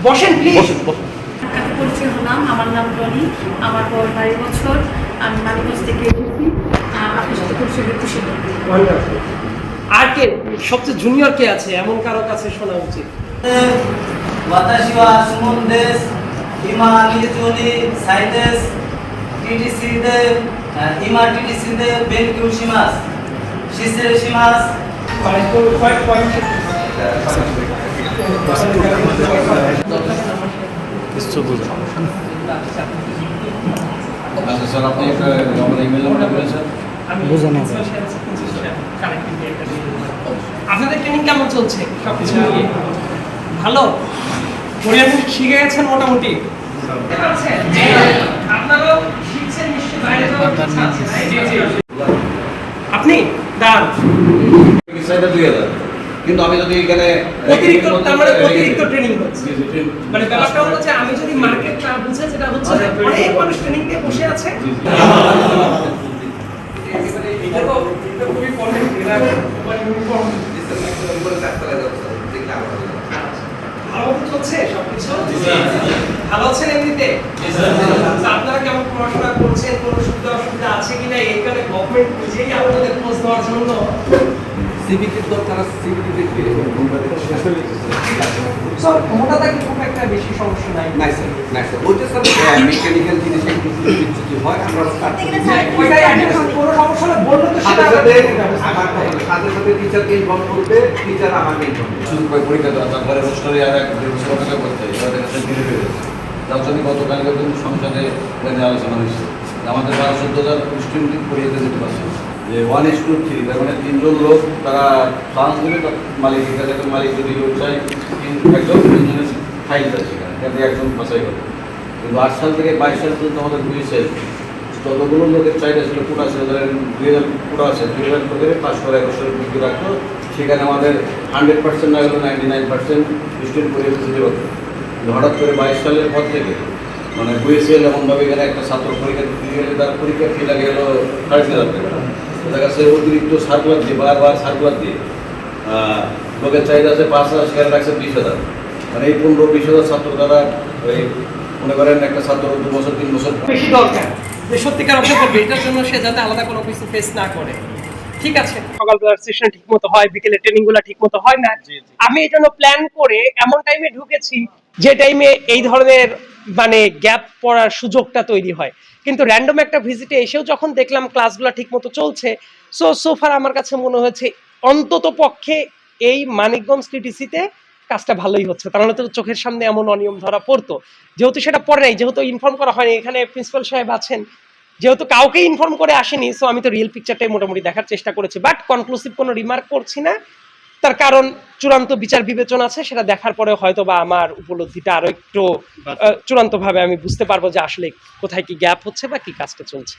বসেন প্লিজ। পরিচয় হলাম, আমার নাম রনি, আমার বয়স 22 বছর, আমি মানিকগঞ্জ থেকে এসেছি। আপনার সাথে পরিচয় হয়ে খুশি হলাম। আর কে সবচেয়ে জুনিয়র কে আছে এমন কারো কাছে শোনা উচিত? Watashi wa Sumon desu. Ima Mizuni Sai desu. TTC de Ima TTC de Benkyū shimasu. Shisei shimasu. আচ্ছা স্যার, আপনি একটা আমাদের ইমেল নাম্বারটা বলেন স্যার। আপনাদের ট্রেনিং কেমন চলছে? সবকিছু মিলিয়ে ভালো? কোরিয়ান শিখে গেছেন মোটামুটি? আপনারাও শিখছেন নিশ্চয়ই, বাইরে যাওয়ার ইচ্ছা আছে, right? আপনি দাঁড়ান। বিষয়টা 2000, কিন্তু আমি যদি এখানে অতিরিক্ত, তার মানে অতিরিক্ত ট্রেনিং হচ্ছে। মানে ব্যাপারটা হচ্ছে আমি যদি মার্কেট না বুঝে, যেটা হচ্ছে অনেক মানুষ ট্রেনিং দিয়ে বসে আছে। ভালো চলছে সবকিছু? ভালো আছেন এমনিতে? আপনারা কেমন পড়াশোনা করছেন? কোনো সুবিধা অসুবিধা আছে কিনা এইখানে গভর্নমেন্ট নিজেই আপনাদের খোঁজ দেওয়ার জন্য সিভিকের দরকার আছে, সিভিকে দেখতে স্যার মোটা দাগে খুব একটা বেশি সমস্যা নাই। নাই স্যার, নাই স্যার, ওইটা স্যার মেকানিক্যাল জিনিস একটু কিছু হয়, আমরা স্টার্ট করি। ওইটাই অ্যাটেনশন, কোনো সমস্যা না বললে তো সেটা সাথে সাথে টিচারকে ইনফর্ম করবে, টিচার আমাকে ইনফর্ম করবে। শুধু পরীক্ষা দেওয়া, তারপরে রোস্টারে আর 1.5 বছর অপেক্ষা করতে হয়। এবার দেখা যাচ্ছে ধীরে ধীরে তার জন্য গতকালকে কিন্তু সংসদে এটা আলোচনা হয়েছে আমাদের 12-14,000 স্টুডেন্ট পরীক্ষা যেতে পারছে যে 1:3, তার মানে 3 জন লোক তারা চান্স দেবে, মালিকের কাছে মালিক যদি লোক চাই একজন তিনজনের ফাইল আছে সেখানে, যাতে একজন বাছাই হবে। কিন্তু 8 সাল থেকে 22 সাল পর্যন্ত আমাদের বুঝেছে যতগুলো লোকের চাহিদা ছিল, কোটা ছিল, ধরেন 2000 কোটা আছে, 2000 লোকের পাস করে 1 বছরের বৃদ্ধি রাখতো, সেখানে আমাদের 100% না হলেও 99% স্টুডেন্ট পরীক্ষা দিতে পারতো। হঠাৎ করে 22 সালের পর থেকে মানে বুয়েছিল এমনভাবে এখানে একটা ছাত্র পরীক্ষা দিতে গেলে তার পরীক্ষা ফি লাগে গেল 3,500 টাকা। তার কাছে অতিরিক্ত সার্কুলার দিয়ে বারবার সার্কুলার দিয়ে লোকের চাহিদা আছে 5,000, সেখানে রাখছে 20,000। মানে এই 15-20,000 ছাত্র তারা ওই মনে করেন একটা ছাত্র 2 বছর 3 বছর বেশি দরকার যে সত্যিকার অর্থে করবে, এটার জন্য সে যাতে আলাদা কোনো কিছু ফেস না করে। ঠিক আছে, সকালবেলার সেশন ঠিক মতো হয়, বিকেলে ট্রেনিং গুলা ঠিক মতো হয় না। আমি এই জন্য প্ল্যান করে এমন টাইমে ঢুকেছি যে টাইমে এই ধরনের মানে গ্যাপ পড়ার সুযোগটা তৈরি হয়। কিন্তু র্যান্ডম একটা ভিজিটে এসেও যখন দেখলাম ক্লাসগুলো ঠিক মতো চলছে, সোফার আমার কাছে মনে হয়েছে অন্তত পক্ষে এই মানিকগঞ্জ টিটিসিতে কাজটা ভালোই হচ্ছে। তাহলে তো চোখের সামনে এমন অনিয়ম ধরা পড়তো, যেহেতু সেটা পড়ে নাই, যেহেতু ইনফর্ম করা হয়নি, এখানে প্রিন্সিপাল সাহেব আছেন, যেহেতু কাউকে ইনফর্ম করে আসেনি, সো আমি তো রিয়েল পিকচারটাই মোটামুটি দেখার চেষ্টা করেছি। বাট কনক্লুসিভ কোনো রিমার্ক করছি না, তার কারণ চূড়ান্ত বিচার বিবেচনা আছে, সেটা দেখার পরে হয়তো বা আমার উপলব্ধিটা আরো একটু চূড়ান্তভাবে আমি বুঝতে পারবো যে আসলে কোথায় কি গ্যাপ হচ্ছে বা কি কাজটা চলছে।